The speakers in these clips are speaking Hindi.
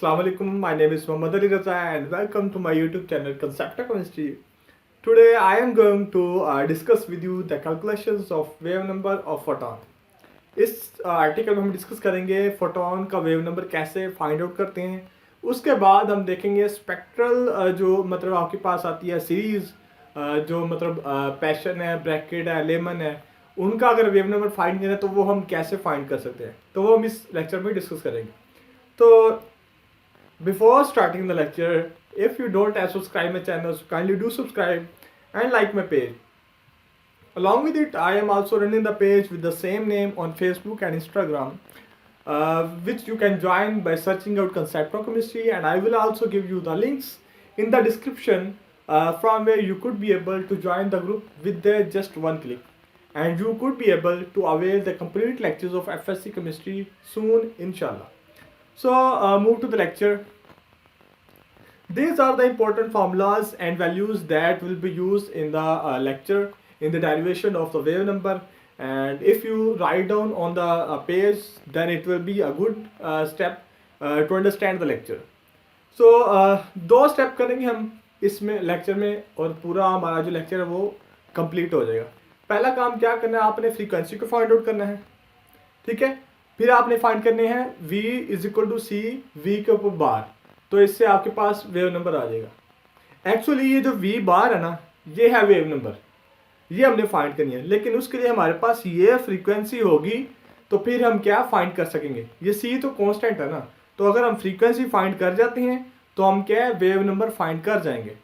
Assalamu alaikum. My name is Muhammad Ali Raza and welcome to my YouTube channel Concept of Chemistry. Today I am going to discuss with you the calculations of wave number of photon. इस आर्टिकल में हम डिस्कस करेंगे फोटोन का वेव नंबर कैसे फाइंड आउट करते हैं। उसके बाद हम देखेंगे स्पेक्ट्रल जो मतलब आपके पास आती है सीरीज जो मतलब पैशन है, ब्रैकेट है, लेमन है, उनका अगर वेव नंबर फाइंड करना है तो वो हम कैसे फाइंड कर सकते हैं, तो वो हम इस लेक्चर में डिस्कस करेंगे। तो before starting the lecture, if you don't have subscribed my channel, so kindly do subscribe and like my page. Along with it, I am also running the page with the same name on Facebook and Instagram, which you can join by searching out Concept of Chemistry, and I will also give you the links in the description from where you could be able to join the group with just one click, and you could be able to avail the complete lectures of FSC Chemistry soon, inshallah. So move to the lecture. These are the important formulas and values that will be used in the lecture in the derivation of the wave number, and if you write down on the page, then it will be a good step to understand the lecture. So दो स्टेप करेंगे हम इसमें लेक्चर में और पूरा हमारा जो लेक्चर है वो कंप्लीट हो जाएगा। पहला काम क्या करना है, आपने फ्रीक्वेंसी को फाइंड आउट करना है, ठीक है। फिर आपने फाइंड करने हैं V is equal to C V के ऊपर बार, तो इससे आपके पास वेव नंबर आ जाएगा। एक्चुअली ये जो V बार है ना, ये है वेव नंबर, ये हमने फाइंड करनी है, लेकिन उसके लिए हमारे पास ये फ्रीक्वेंसी होगी तो फिर हम क्या फाइंड कर सकेंगे। ये C तो कांस्टेंट है ना, तो अगर हम फ्रीक्वेंसी फाइंड कर जाते हैं तो हम क्या है वेव नंबर फाइंड कर जाएंगे,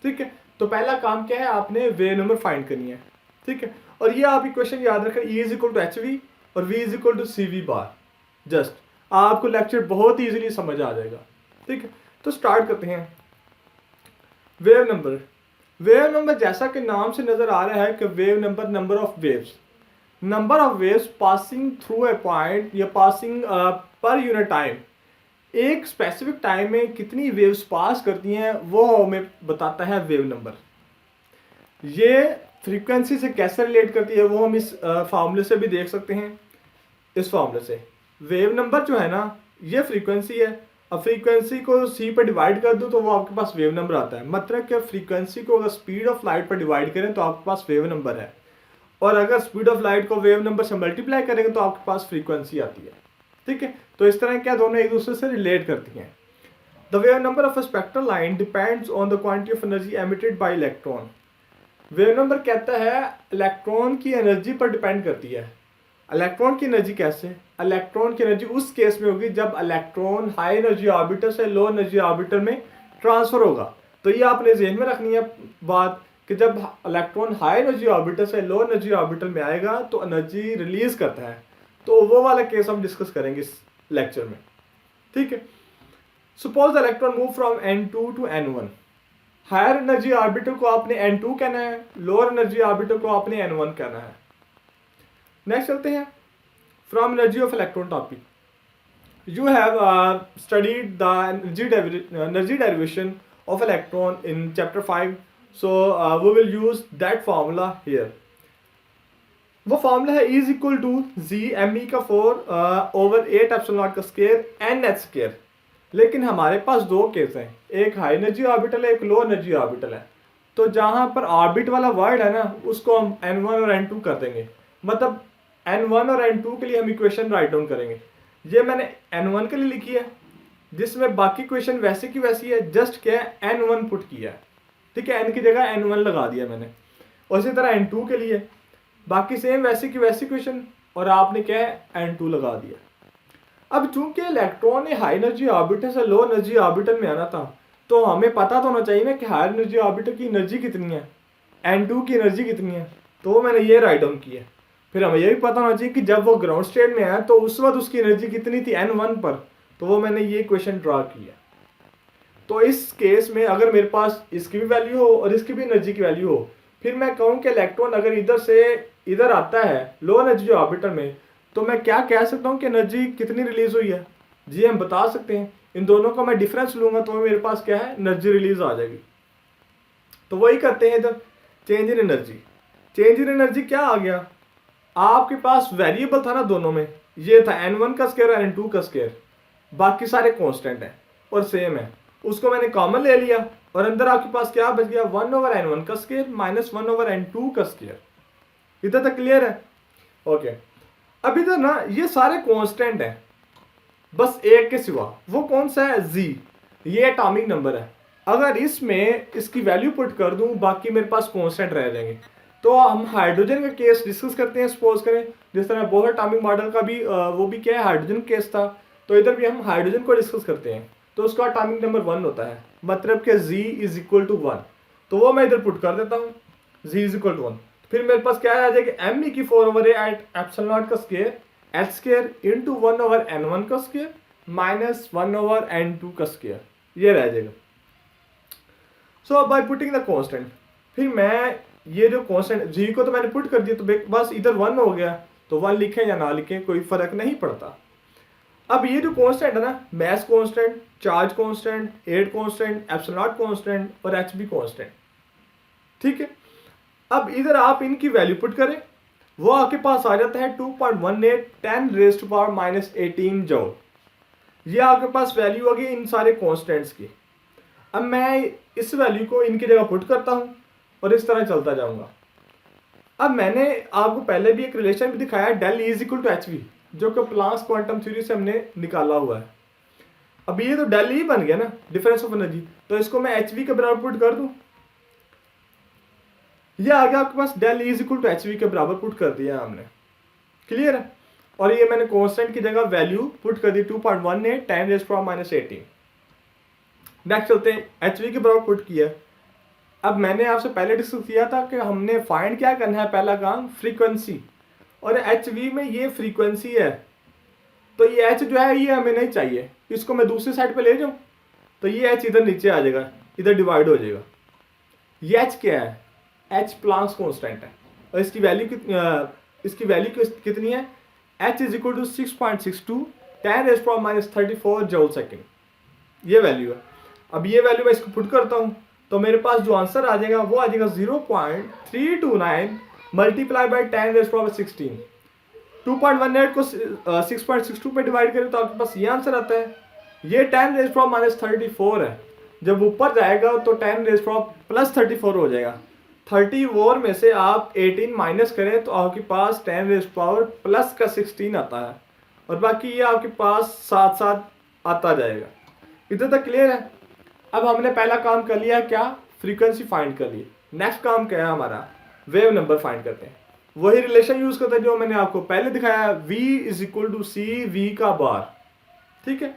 ठीक है। तो पहला काम क्या है, आपने वेव नंबर फाइंड करनी है, ठीक है। और ये आप इक्वेशन याद रखें, E is equal to H V और V is equal to C V bar. Just आपको लेक्चर बहुत ईजिली समझ आ जाएगा, ठीक है। तो स्टार्ट करते हैं। वेव नंबर, वेव नंबर जैसा कि नाम से नजर आ रहा है कि wave number number of waves, number of waves passing through a point या पासिंग पर यूनिट टाइम, एक स्पेसिफिक टाइम में कितनी वेव्स पास करती हैं वो हमें बताता है वेव नंबर। ये फ्रीक्वेंसी से कैसे रिलेट करती है वो हम इस फार्मूले से भी देख सकते हैं। इस फार्मूले से वेव नंबर जो है ना, ये फ्रीक्वेंसी है। अब फ्रीक्वेंसी को सी पर डिवाइड कर दूं तो वो आपके पास वेव नंबर आता है। मतलब कि फ्रीक्वेंसी को अगर स्पीड ऑफ लाइट पर डिवाइड करें तो आपके पास वेव नंबर है, और अगर स्पीड ऑफ लाइट को वेव नंबर से मल्टीप्लाई करेंगे तो आपके पास फ्रीक्वेंसी आती है, ठीक है। तो इस तरह क्या दोनों एक दूसरे से रिलेट करती हैं। The wave number of a spectral line depends on the quantity of energy emitted by electron. Wave number कहता है इलेक्ट्रॉन की एनर्जी पर डिपेंड करती है। इलेक्ट्रॉन की एनर्जी कैसे, इलेक्ट्रॉन की एनर्जी उस केस में होगी जब इलेक्ट्रॉन हाई एनर्जी ऑर्बिटल से लो एनर्जी ऑर्बिटल में ट्रांसफर होगा। तो ये आपने ज़हन में रखनी है बात कि जब इलेक्ट्रॉन हाई एनर्जी ऑर्बिटल से लो एनर्जी ऑर्बिटल में आएगा तो एनर्जी रिलीज करता है। तो वो वाला केस हम डिस्कस करेंगे इस लेक्चर में, ठीक है। Suppose the electron move from N2 to N1। Higher energy orbital को आपने N2 कहना है, लोअर एनर्जी ऑर्बिटल को आपने N1 कहना है। नेक्स्ट चलते हैं from energy of electron topic. You have studied the energy derivation of electron in chapter 5, so we will use that formula here. वो फार्मूला है E is equal to G M E का 4 ओवर 8 एप्सिलॉन नॉट का स्क्वायर एन एच स्क्वायर। लेकिन हमारे पास दो केस हैं, एक हाई एनर्जी ऑर्बिटल है, एक लो एनर्जी ऑर्बिटल है। तो जहां पर ऑर्बिट वाला वर्ड है ना, उसको हम N1 और N2 कर देंगे। मतलब N1 और N2 के लिए हम इक्वेशन राइट डाउन करेंगे। ये मैंने N1 के लिए लिखी है, जिसमें बाकी इक्वेशन वैसे की वैसी है, जस्ट क्या है N1 पुट किया है, ठीक है। N की जगह N1 लगा दिया मैंने। और इसी तरह N2 के लिए बाकी सेम वैसे की वैसी इक्वेशन, और आपने क्या है N2 लगा दिया। अब चूंकि इलेक्ट्रॉन ने हाई एनर्जी ऑर्बिटल से लो एनर्जी ऑर्बिटल में आना था, तो हमें पता तो होना चाहिए ना कि हाई एनर्जी ऑर्बिटल की एनर्जी कितनी है, N2 की एनर्जी कितनी है। तो मैंने ये राइट डाउन किया। फिर हमें यह भी पता होना चाहिए कि जब वो ग्राउंड स्टेट में आया तो उस वक्त उसकी एनर्जी कितनी थी N1 पर, तो वो मैंने ये इक्वेशन ड्रा किया। तो इस केस में अगर मेरे पास इसकी भी वैल्यू हो और इसकी भी एनर्जी की वैल्यू हो, फिर मैं कहूँ कि इलेक्ट्रॉन अगर इधर से इधर आता है लो एनर्जी ऑर्बिटल में, तो मैं क्या कह सकता हूँ कि एनर्जी कितनी रिलीज हुई है। जी हम बता सकते हैं। इन दोनों का मैं डिफरेंस लूंगा तो मेरे पास क्या है, एनर्जी रिलीज आ जाएगी। तो वही करते हैं इधर, change in energy. Change in energy क्या आ गया, आपके पास वेरिएबल था ना दोनों में, ये था N1 का स्क्वायर और N2 का स्क्वायर, बाकी सारे कांस्टेंट हैं। और सेम है, उसको मैंने कॉमन ले लिया और अंदर आपके पास क्या बच गया 1/n1 का स्क्वायर माइनस 1/n2 का स्क्वायर। इधर तक क्लियर है? ओके। अब इधर ना ये सारे कांस्टेंट हैं बस एक के सिवा, वो कौन सा है? z। ये एटॉमिक नंबर है। अगर इसमें इसकी वैल्यू पुट कर दूं बाकी मेरे पास कांस्टेंट रह जाएंगे। तो हम हाइड्रोजन का केस डिस्कस करते हैं। सपोज करें जिस तरह बोहर एटॉमिक मॉडल का भी वो भी क्या है, हाइड्रोजन केस था, तो इधर भी हम हाइड्रोजन को डिस्कस करते हैं। तो उसका एटॉमिक नंबर 1 होता है, मतलब कि z इज इक्वल टू 1। तो वो मैं इधर पुट कर देता हूँ, z इज इक्वल टू 1। फिर मेरे पास क्या आ जाएगा, m की 4/a एप्सिलॉन नॉट का square h square into 1/n1 का स्क्वायर माइनस 1/n2 का स्क्वायर, ये रह जाएगा। सो बाय पुटिंग द कांस्टेंट, फिर मैं ये जो कांस्टेंट g को तो मैंने पुट कर दिया, तो बस इधर 1 हो गया, तो 1 लिखें या ना लिखें कोई फर्क नहीं पड़ता। अब ये जो कांस्टेंट है ना, mass constant, charge constant, at constant, epsilon not constant और h भी कांस्टेंट, ठीक है। अब इधर आप इनकी वैल्यू पुट करें, वो आपके पास आ जाता है 2.18 10⁻⁻18 जूल। ये आपके पास वैल्यू आ गई इन सारे कांस्टेंट्स की। अब मैं इस वैल्यू को इनकी जगह पुट करता हूं और इस तरह चलता जाऊंगा। अब मैंने आपको पहले भी एक रिलेशन भी दिखाया, del is equal to H V, जो कि प्लांक्स क्वांटम थ्योरी से हमने निकाला हुआ है। अब ये तो डेल ही बन गया ना, डिफरेंस ऑफ एनर्जी, तो इसको मैं एच वी के बराबर पुट कर दूं। ये आ गया आपके पास del is equal to H V के बराबर पुट कर दिया हमने, क्लियर है। और ये मैंने कांस्टेंट की जगह वैल्यू पुट कर दी 2.18 10⁻⁻18। नेक्स्ट चलते हैं, एच वी के बराबर पुट किया। अब मैंने आपसे पहले डिस्कस किया था कि हमने फाइंड क्या करना है, पहला काम फ्रीक्वेंसी, और एच वी में ये फ्रीक्वेंसी है, तो ये एच जो है ये हमें नहीं चाहिए, इसको मैं दूसरी साइड पे ले जाऊं तो ये एच इधर नीचे आ जाएगा, इधर डिवाइड हो जाएगा। ये एच क्या है? एच प्लांक्स कांस्टेंट है, और इसकी वैल्यू कितनी है? H is equal to 6.62 10⁻34 joule second, ये वैल्यू है। अब ये वैल्यू मैं इसको पुट करता हूँ, तो मेरे पास जो आंसर आ जाएगा वो आ जाएगा 0.329 मल्टीप्लाई बाई 10⁻16। 2.18 को 6.62 पे डिवाइड करें तो आपके पास ये आंसर आता है। ये 10⁻34 है, जब ऊपर जाएगा तो 10⁻+34 हो जाएगा। 34 में से आप 18 माइनस करें तो आपके पास 10⁻+16 आता है, और बाकी ये आपके पास साथ साथ आता जाएगा। इधर तक क्लियर है? अब हमने पहला काम कर लिया, क्या? फ्रीक्वेंसी फाइंड कर ली। नेक्स्ट काम क्या है हमारा? वेव नंबर फाइंड करते हैं। वही रिलेशन यूज करते हैं जो मैंने आपको पहले दिखाया, v is equal to C V का बार, ठीक है।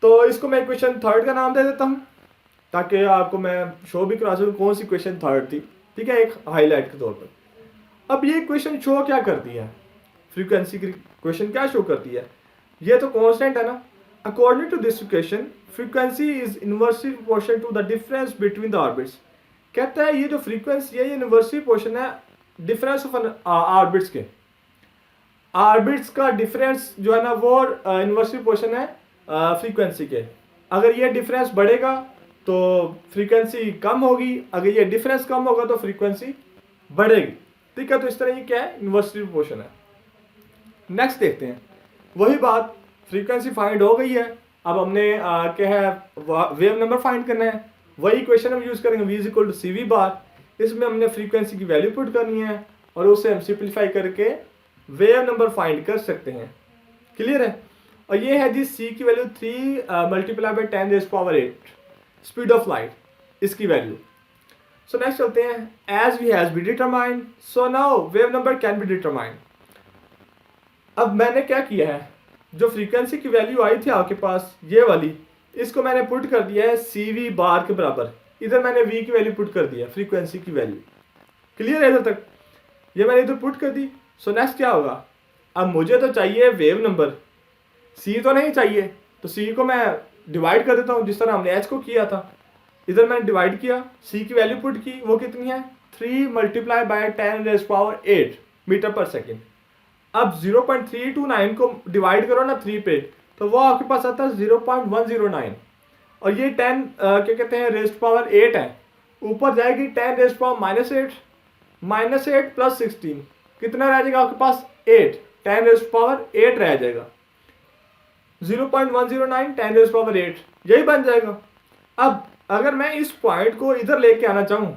तो इसको मैं इक्वेशन थर्ड का नाम दे देता हूं, ताकि आपको मैं शो भी करा सकूं कौन सी इक्वेशन थर्ड थी, ठीक है, एक हाईलाइट के तौर पर। अब ये इक्वेशन शो क्या करती है? फ्रीक्वेंसी की इक्वेशन क्या शो करती है? ये तो कांस्टेंट है ना। According to this equation frequency is inversely proportional to the difference between the orbits. कहता है ये जो फ्रीक्वेंसी है ये इनवर्सली प्रोपोर्शनल है डिफरेंस ऑफ ऑर्बिट्स के। ऑर्बिट्स का डिफरेंस जो है ना वो इनवर्सली प्रोपोर्शनल है फ्रीक्वेंसी के। अगर ये डिफरेंस बढ़ेगा तो फ्रीक्वेंसी कम होगी, अगर ये डिफरेंस कम होगा तो फ्रीक्वेंसी बढ़ेगी, ठीक है। तो इस तरह ये क्या है? इनवर्सली प्रोपोर्शनल है। नेक्स्ट देखते हैं, वही बात, फ्रीक्वेंसी फाइंड हो गई है। अब हमने क्या है, वेव नंबर फाइंड करना है। वही इक्वेशन हम यूज करेंगे, v is equal to C V bar. इसमें हमने फ्रीक्वेंसी की वैल्यू पुट करनी है और उसे हम सिंप्लीफाई करके वेव नंबर फाइंड कर सकते हैं, क्लियर है। और ये है जी c की value 3 multiply by 10⁸, speed of light, इसकी वैल्यू। सो नेक्स्ट चलते हैं, as we has be determined so now wave number can be determined. अब मैंने क्या किया है, जो फ्रीक्वेंसी की वैल्यू आई थी आपके पास ये वाली, इसको मैंने पुट कर दिया है सी वी बार के बराबर। इधर मैंने v की वैल्यू पुट कर दिया, फ्रीक्वेंसी की वैल्यू, क्लियर है इधर तक? ये मैंने इधर पुट कर दी। सो नेक्स्ट क्या होगा, अब मुझे तो चाहिए वेव नंबर, c तो नहीं चाहिए, तो c को मैं डिवाइड कर देता हूँ जिस तरह हमने h को किया था। इधर मैंने डिवाइड किया, c की वैल्यू पुट की, वो कितनी है? 3 मल्टीप्लाई बाई 10⁸ मीटर पर सेकेंड। अब 0.329 को डिवाइड करो ना 3 पे, तो वो आपके पास आता है 0.109, और ये 10 क्या कहते हैं रेस्ट पावर 8 है, ऊपर जाएगी 10⁻⁻8, -8 + 16 कितना रह जाएगा आपके पास? 8, 10⁻8 रह जाएगा। 0.109 10⁸ यही बन जाएगा। अब अगर मैं इस पॉइंट को इधर लेके आना चाहूँ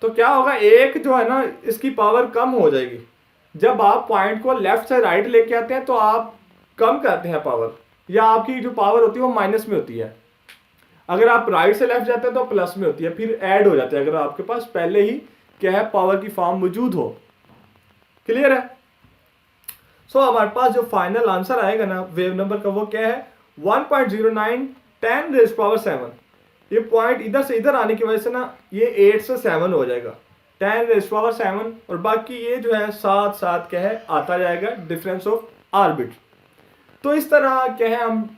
तो क्या होगा, एक जो है ना इसकी पावर कम हो जाएगी। जब आप पॉइंट को लेफ्ट से राइट लेके आते हैं तो आप कम करते हैं पावर, या आपकी जो पावर होती है वो माइनस में होती है। अगर आप राइट से लेफ्ट जाते हैं तो प्लस में होती है, फिर ऐड हो जाते हैं अगर आपके पास पहले ही क्या है पावर की फॉर्म मौजूद हो। क्लियर है? सो हमारे पास जो फाइनल आंसर आएगा ना वेव नंबर का वो क्या है, 1.09 10⁻7। ये पॉइंट इधर से इधर आने की वजह से ना ये 8 से 7 हो जाएगा, 10⁻7, और बाकी ये जो है साथ साथ क्या है आता जाएगा डिफरेंस ऑफ ऑर्बिट। तो इस तरह क्या है हम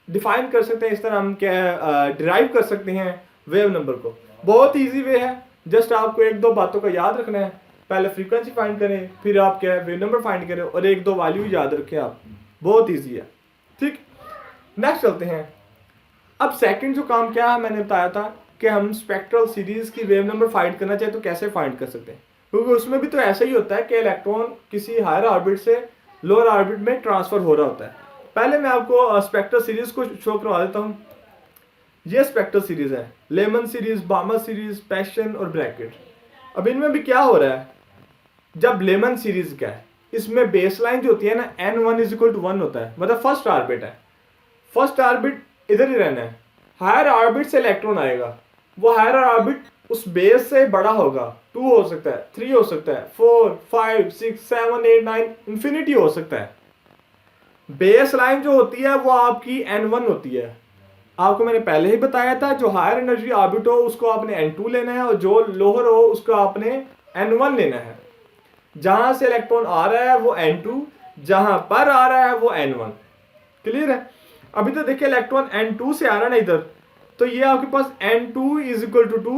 डिफाइन कर सकते हैं, इस तरह हम क्या है डिराइव कर सकते हैं वेव नंबर को। बहुत इजी वे है, जस्ट आपको एक दो बातों का याद रखना है। पहले फ्रीक्वेंसी फाइंड करें, फिर आप क्या है वेव नंबर फाइंड करें, और एक दो वैल्यू याद रखें आप। बहुत इजी है। ठीक, नेक्स्ट चलते हैं। अब सेकंड जो काम क्या है मैंने बताया था कि हम स्पेक्ट्रल सीरीज की वेव नंबर फाइंड करना चाहे तो कैसे फाइंड कर सकते हैं, क्योंकि उसमें भी तो ऐसा ही होता है कि इलेक्ट्रॉन किसी हायर ऑर्बिट से लोअर ऑर्बिट में ट्रांसफर हो रहा होता है। पहले मैं आपको स्पेक्ट्रल सीरीज को शो करवा देता हूँ। ये स्पेक्ट्रल सीरीज है, लेमन सीरीज, बामर सीरीज, पैशन और ब्रैकेट। अब इनमें भी क्या हो रहा है, जब लेमन सीरीज का है इसमें बेसलाइन जो होती है ना n1 = 1 होता है, मतलब फर्स्ट ऑर्बिट है। फर्स्ट ऑर्बिट इधर ही रहना है, हायर ऑर्बिट से इलेक्ट्रॉन आएगा, वो हायर ऑर्बिट उस बेस से बड़ा होगा, 2 हो सकता है, 3 हो सकता है, 4 5 6 7 8 9 इंफिनिटी हो सकता है। बेस लाइन जो होती है वो आपकी n1 होती है। आपको मैंने पहले ही बताया था जो हायर एनर्जी ऑर्बिट हो उसको आपने n2 लेना है, और जो लोअर हो उसको आपने n1 लेना है। जहां से इलेक्ट्रॉन आ रहा है वो n2, जहां पर आ रहा है वो n1। क्लियर है? अभी तो देखिए इलेक्ट्रॉन n2 से आ रहा है ना इधर, तो ये आपके पास n2 = 2,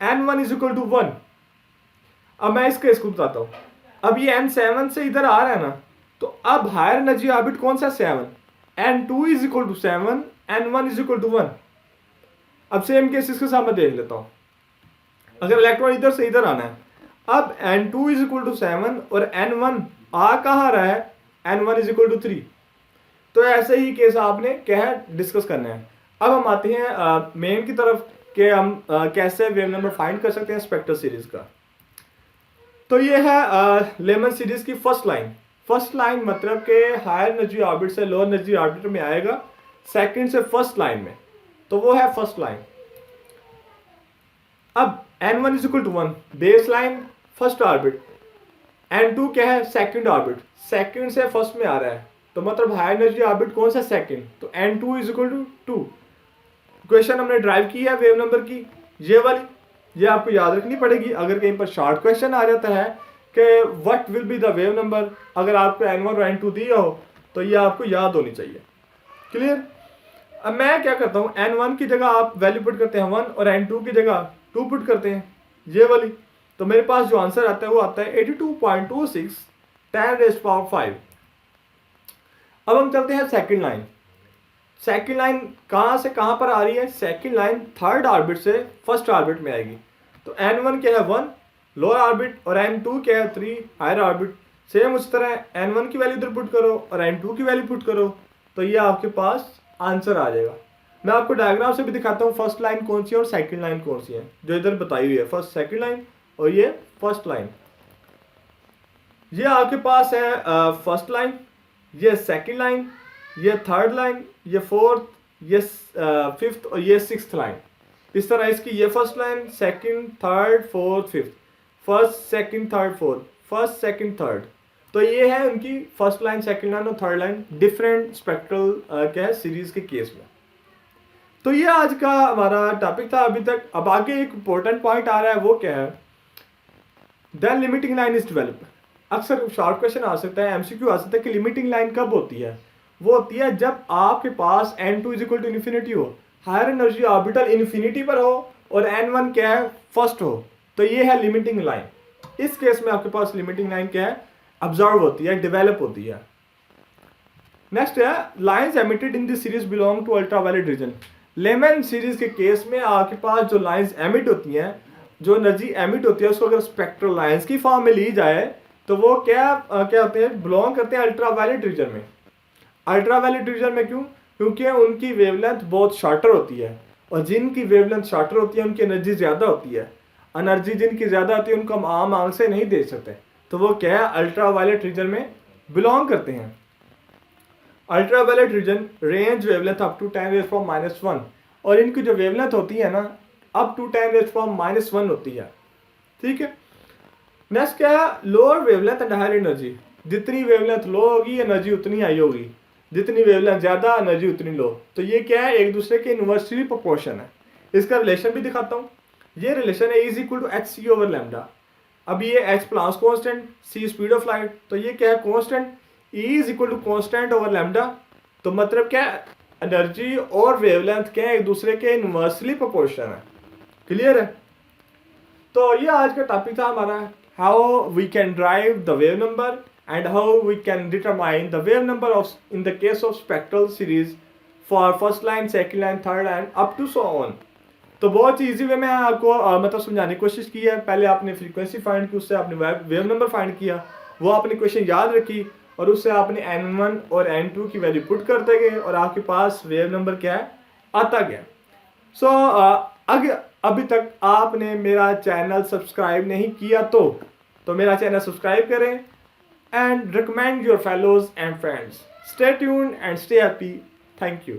n1 = 1। अब मैं इसको बताता हूं। अब ये n7 से इधर आ रहा है ना, तो अब हायर एनर्जी ऑर्बिट कौन सा, 7, n2 = 7, n1 = 1। अब सेम केस इसके साथ मैं देख लेता हूं। अगर इलेक्ट्रॉन इधर से इधर आना है, अब n2 = 7 और n1 आ कहाँ रहा है, n1 = 3। तो ऐसे ही केस आपने क्या है डिस्कस करना है। अब हम आते हैं मेन की तरफ कि हम कैसे वेव नंबर फाइंड कर सकते हैं स्पेक्ट्रल सीरीज का। तो ये है लेमन सीरीज की फर्स्ट लाइन। फर्स्ट लाइन मतलब कि हायर एनर्जी ऑर्बिट से लोअर एनर्जी ऑर्बिट में आएगा, सेकंड से फर्स्ट लाइन में, तो वो है फर्स्ट लाइन। अब n1 = 1 base line first orbit, n2 क्या है सेकंड ऑर्बिट, सेकंड से फर्स्ट में आ रहा है, तो मतलब हाई एनर्जी ऑर्बिट कौन सा, सेकंड, तो n2 = 2। क्वेश्चन हमने ड्राइव की है वेव नंबर की, ये वाली, ये आपको याद रखनी पड़ेगी। अगर कहीं पर शॉर्ट क्वेश्चन आ जाता है कि what will be the wave number, अगर आपको n1 और n2 दिया हो तो ये आपको याद होनी चाहिए। क्लियर? अब मैं क्या करता हूँ, n1 की जगह आप वैल्यू पुट करते हैं 1 और n2 की जगह 2 पुट करते हैं, ये वाली, तो मेरे पास जो आंसर आता है वो आता है 82.26 10⁵. अब हम चलते हैं सेकंड लाइन। सेकंड लाइन कहाँ से कहाँ पर आ रही है, सेकंड लाइन थर्ड ऑर्बिट से फर्स्ट ऑर्बिट में आएगी। तो n1 क्या है 1 लोअर ऑर्बिट, और n2 क्या है 3 हायर ऑर्बिट। सेम उस तरह n1 की वैल्यू इधर पुट करो और n2 की वैल्यू पुट करो, तो ये आपके पास आंसर आ जाएगा। मैं आपको डायग्राम से भी दिखाता हूँ फर्स्ट लाइन कौन सी है और सेकंड लाइन कौन सी है, जो इधर बताई हुई है, फर्स्ट सेकंड लाइन और ये फर्स्ट लाइन। ये आपके पास है फर्स्ट लाइन, ये सेकंड लाइन, ये थर्ड लाइन, ये फोर्थ, ये फिफ्थ और ये सिक्स्थ लाइन। इस तरह इसकी ये first line, second, third, fourth, fifth, first, second, third, fourth, first, second, third. तो ये है उनकी फर्स्ट लाइन, सेकंड लाइन और थर्ड लाइन डिफरेंट स्पेक्ट्रल क्या है सीरीज के केस में। तो ये आज का हमारा टॉपिक था अभी तक। अब आगे एक इंपॉर्टेंट पॉइंट आ रहा है, वो क्या है, the limiting line is develop. अक्सर शॉर्ट क्वेश्चन आ सकता है, एमसीक्यू आ सकता है कि लिमिटिंग लाइन कब होती है। वो होती है जब आपके पास n2 = इन्फिनिटी हो, हायर एनर्जी ऑर्बिटल इन्फिनिटी पर हो और n1 क्या है फर्स्ट हो, तो ये है लिमिटिंग लाइन। इस केस में आपके पास लिमिटिंग लाइन क्या है, ऑब्जर्व होती है, डेवलप होती है। नेक्स्ट है lines emitted in this series belong to ultraviolet region. Lyman series के केस में आपके पास जो लाइंस एमिट होती हैं, जो एनर्जी एमिट होती है, उसको अगर स्पेक्ट्रल लाइंस की फॉर्म में ली जाए तो वो क्या होते हैं, बिलोंग करते हैं अल्ट्रावायलेट रीजन में। अल्ट्रावायलेट रीजन में क्यों, क्योंकि उनकी वेवलेंथ बहुत शॉर्टर होती है, और जिनकी वेवलेंथ शॉर्टर होती है उनकी एनर्जी ज़्यादा होती है। एनर्जी जिनकी ज़्यादा होती है उनको हम आम आंख से नहीं देख सकते, तो वो क्या है, अल्ट्रा वायलेट रीजन में बिलोंग करते हैं। Ultraviolet region range wavelength up to 10⁻⁻1, और इनकी जो वेवलेंथ होती है ना अप टू 10⁻⁻1 होती है। ठीक है, नेक्स्ट क्या है, lower wavelength and higher energy. जितनी वेवलेंथ लो होगी एनर्जी उतनी हाई होगी, जितनी वेवलेंथ ज़्यादा एनर्जी उतनी लो। तो ये क्या है, एक दूसरे के इन्वर्सली प्रोपोर्शन है। इसका रिलेशन भी दिखाता हूँ। ये रिलेशन है is equal to H C over lambda. अब ये H Planck's constant, C speed of light, तो ये क्या है constant, E is equal to constant over lambda. तो मतलब क्या है, एनर्जी और वेवलेंथ क्या है, एक दूसरे के इन्वर्सली प्रोपोर्शन है। क्लियर है। तो ये आज का टॉपिक था हमारा, how we can drive the wave number and how we can determine the wave number of in the case of spectral series for first line, second line, third line up to so on. तो बहुत ईजी वे में आपको मतलब समझाने की कोशिश की है। पहले आपने फ्रीक्वेंसी फाइंड की, उससे आपने वेव नंबर फाइंड किया, वो आपने क्वेश्चन याद रखी, और उससे आपने n1 और n2 की वैल्यू पुट करते गए, और आपके पास वेव नंबर क्या है, आता गया। सो अभी तक आपने मेरा चैनल सब्सक्राइब नहीं किया तो मेरा चैनल सब्सक्राइब करें and recommend your fellows and friends. Stay tuned and stay happy. Thank you.